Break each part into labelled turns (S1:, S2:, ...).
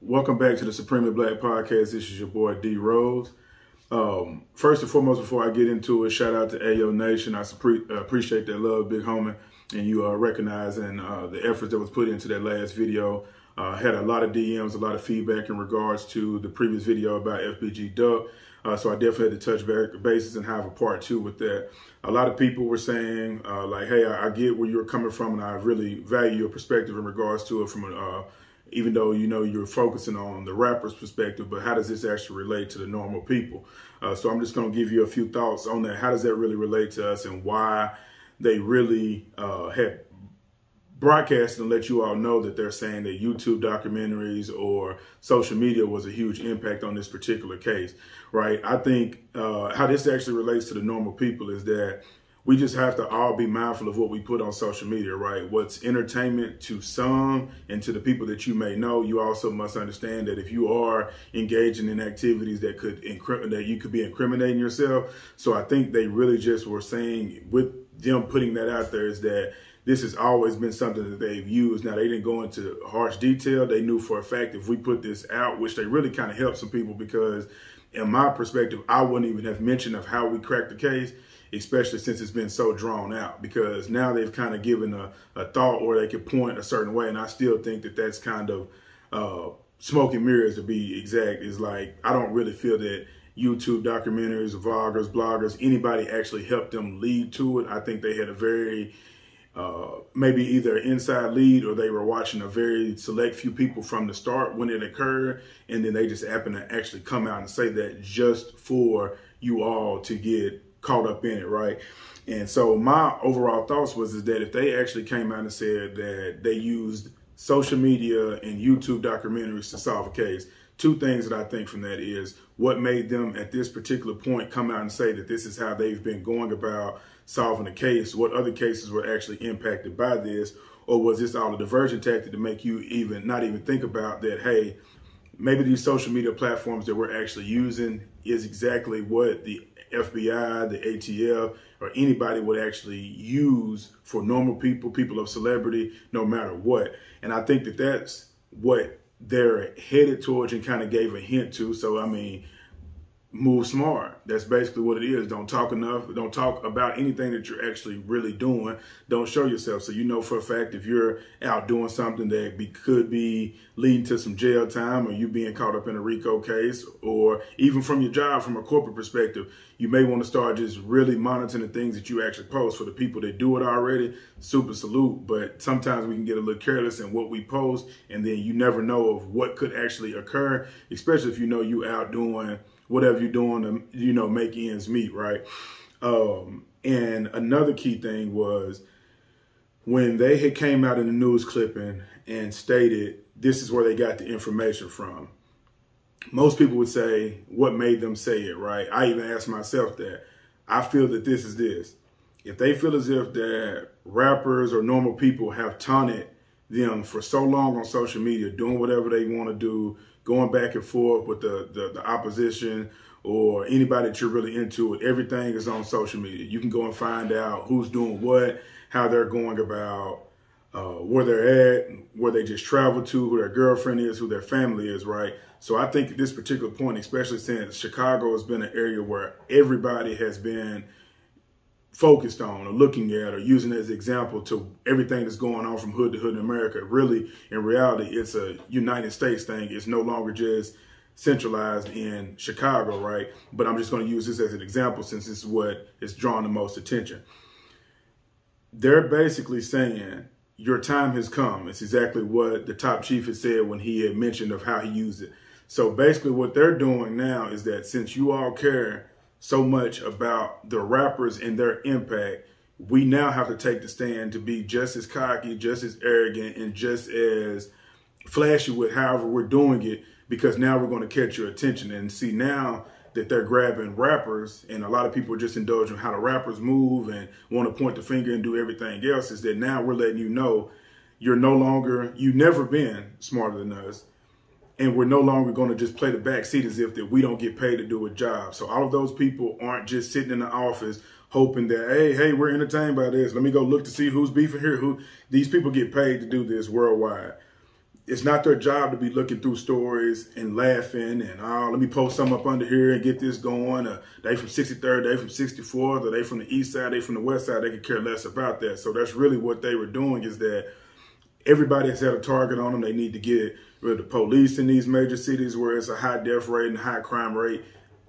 S1: Welcome back to the Supremely Black Podcast. This is your boy D Rose. First and foremost, before I get into it, shout out to Ayo Nation. I appreciate that love, big homie, and you recognizing the efforts that was put into that last video. Had a lot of DMs, a lot of feedback in regards to the previous video about FBG Duck. So I definitely had to touch bases and have a part 2 with that. A lot of people were saying, like, hey, I get where you're coming from, and I really value your perspective in regards to it from even though, you know, you're focusing on the rapper's perspective, but how does this actually relate to the normal people? So I'm just going to give you a few thoughts on that. How does that really relate to us, and why they really had broadcast and let you all know that they're saying that YouTube documentaries or social media was a huge impact on this particular case, right? I think how this actually relates to the normal people is that we just have to all be mindful of what we put on social media, right? What's entertainment to some and to the people that you may know, you also must understand that if you are engaging in activities that you could be incriminating yourself. So I think they really just were saying with them putting that out there is that this has always been something that they've used. Now, they didn't go into harsh detail. They knew for a fact if we put this out, which they really kind of helped some people, because in my perspective, I wouldn't even have mentioned of how we cracked the case, especially since it's been so drawn out, because now they've kind of given a thought or they could point a certain way. And I still think that that's kind of smoke and mirrors, to be exact. Is like, I don't really feel that YouTube documentaries, vloggers, bloggers, anybody actually helped them lead to it. I think they had a very maybe either inside lead, or they were watching a very select few people from the start when it occurred, and then they just happened to actually come out and say that just for you all to get caught up in it, right? And so my overall thoughts was that if they actually came out and said that they used social media and YouTube documentaries to solve a case, two things that I think from that is what made them at this particular point come out and say that this is how they've been going about solving a case. What other cases were actually impacted by this? Or was this all a diversion tactic to make you not even think about that, hey, maybe these social media platforms that we're actually using is exactly what the FBI, the ATF, or anybody would actually use for normal people, people of celebrity, no matter what. And I think that that's what they're headed towards and kind of gave a hint to. So, I mean, move smart. That's basically what it is. Don't talk enough. Don't talk about anything that you're actually really doing. Don't show yourself. So you know for a fact if you're out doing something that could be leading to some jail time, or you being caught up in a RICO case, or even from your job, from a corporate perspective, you may want to start just really monitoring the things that you actually post. For the people that do it already, super salute. But sometimes we can get a little careless in what we post, and then you never know of what could actually occur, especially if you know you out doing whatever you're doing to, you know, make ends meet, right? And another key thing was when they had came out in the news clipping and stated this is where they got the information from. Most people would say, what made them say it, right? I even asked myself that. I feel that this is this. If they feel as if that rappers or normal people have taunted them for so long on social media, doing whatever they want to do, going back and forth with the opposition or anybody that you're really into it, everything is on social media. You can go and find out who's doing what, how they're going about where they're at, where they just traveled to, who their girlfriend is, who their family is, right? So I think at this particular point, especially since Chicago has been an area where everybody has been focused on or looking at or using as an example to everything that's going on from hood to hood in America. Really, in reality, it's a United States thing. It's no longer just centralized in Chicago, right? But I'm just going to use this as an example since this is what is drawing the most attention. They're basically saying your time has come. It's exactly what the top chief had said when he had mentioned of how he used it. So basically what they're doing now is that since you all care so much about the rappers and their impact, we now have to take the stand to be just as cocky, just as arrogant, and just as flashy with however we're doing it, because now we're going to catch your attention. And see, now that they're grabbing rappers, and a lot of people are just indulging how the rappers move and want to point the finger and do everything else, is that now we're letting you know you've never been smarter than us. And we're no longer going to just play the back seat as if that we don't get paid to do a job. So all of those people aren't just sitting in the office hoping that, hey, we're entertained by this. Let me go look to see who's beefing here. These people get paid to do this worldwide. it's not their job to be looking through stories and laughing and, oh, let me post something up under here and get this going. They from 63rd, they from 64th, or they from the east side, they from the west side. They could care less about that. So that's really what they were doing, is that everybody has had a target on them. They need to get rid of the police in these major cities where it's a high death rate and high crime rate.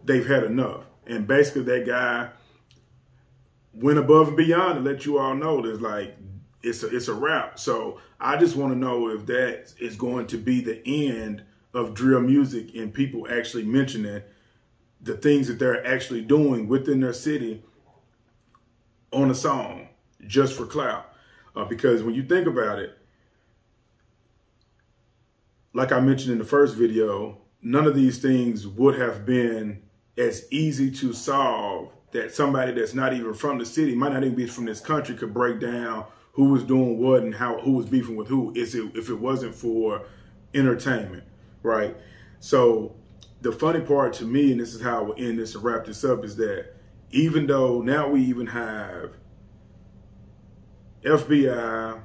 S1: They've had enough. And basically that guy went above and beyond to let you all know there's like, it's a wrap. So I just want to know if that is going to be the end of drill music and people actually mentioning the things that they're actually doing within their city on a song just for clout. Because when you think about it, like I mentioned in the first video, none of these things would have been as easy to solve that somebody that's not even from the city, might not even be from this country, could break down who was doing what and who was beefing with who, if it wasn't for entertainment, right? So the funny part to me, and this is how I will end this and wrap this up, is that even though now we even have FBI,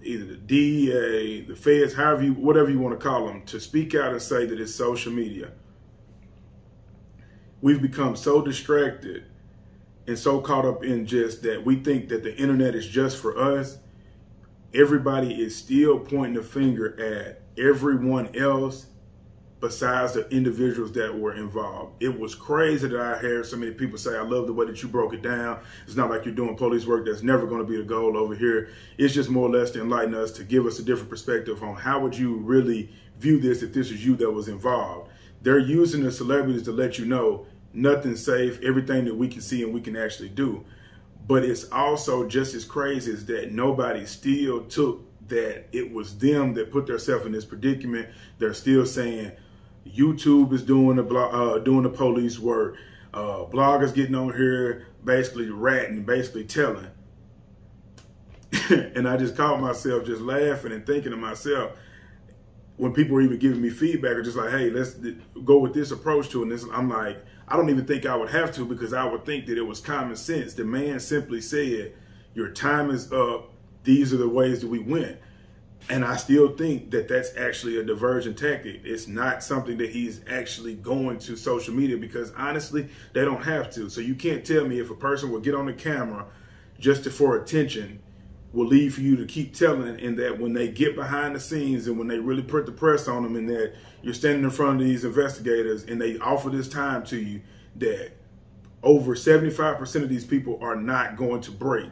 S1: either the DEA, the feds, whatever you want to call them, to speak out and say that it's social media, we've become so distracted and so caught up in just that we think that the internet is just for us. Everybody is still pointing the finger at everyone else besides the individuals that were involved. It was crazy that I heard so many people say, I love the way that you broke it down. It's not like you're doing police work. That's never going to be the goal over here. It's just more or less to enlighten us, to give us a different perspective on how would you really view this if this was you that was involved. They're using the celebrities to let you know nothing's safe, everything that we can see and we can actually do. But it's also just as crazy as that nobody still took that it was them that put themselves in this predicament. They're still saying YouTube is doing the police work. Bloggers getting on here basically ratting, basically telling. And I just caught myself just laughing and thinking to myself, when people were even giving me feedback, or just like, hey, let's go with this approach to it. And this, I'm like, I don't even think I would have to, because I would think that it was common sense. The man simply said, your time is up. These are the ways that we went. And I still think that that's actually a diversion tactic. It's not something that he's actually going to social media, because honestly, they don't have to. So you can't tell me if a person will get on the camera just for attention, will leave for you to keep telling, and that when they get behind the scenes and when they really put the press on them, and that you're standing in front of these investigators and they offer this time to you, that over 75% of these people are not going to break.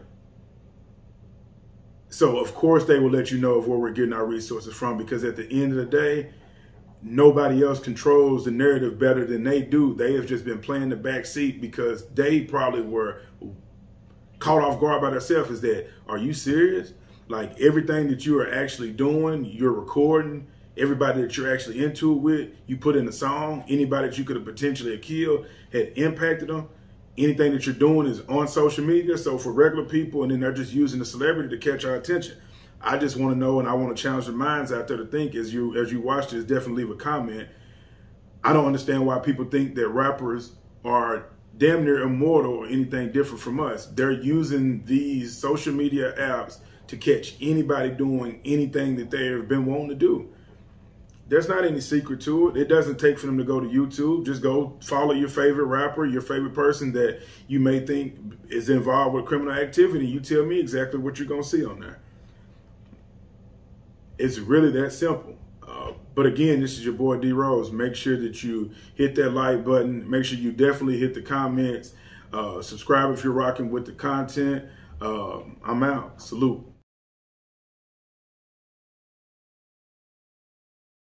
S1: So of course they will let you know of where we're getting our resources from, because at the end of the day, nobody else controls the narrative better than they do. They have just been playing the back seat because they probably were caught off guard by themselves. Is that, are you serious? Like, everything that you are actually doing, you're recording, everybody that you're actually into it with, you put in a song, anybody that you could have potentially killed had impacted them. Anything that you're doing is on social media. So for regular people, and then they're just using the celebrity to catch our attention. I just want to know, and I want to challenge the minds out there to think, as you watch this, definitely leave a comment. I don't understand why people think that rappers are damn near immortal or anything different from us. They're using these social media apps to catch anybody doing anything that they've been wanting to do. There's not any secret to it. It doesn't take for them to go to YouTube. Just go follow your favorite rapper, your favorite person that you may think is involved with criminal activity. You tell me exactly what you're going to see on there. It's really that simple. But again, this is your boy D Rose. Make sure that you hit that like button. Make sure you definitely hit the comments. Subscribe if you're rocking with the content. I'm out. Salute.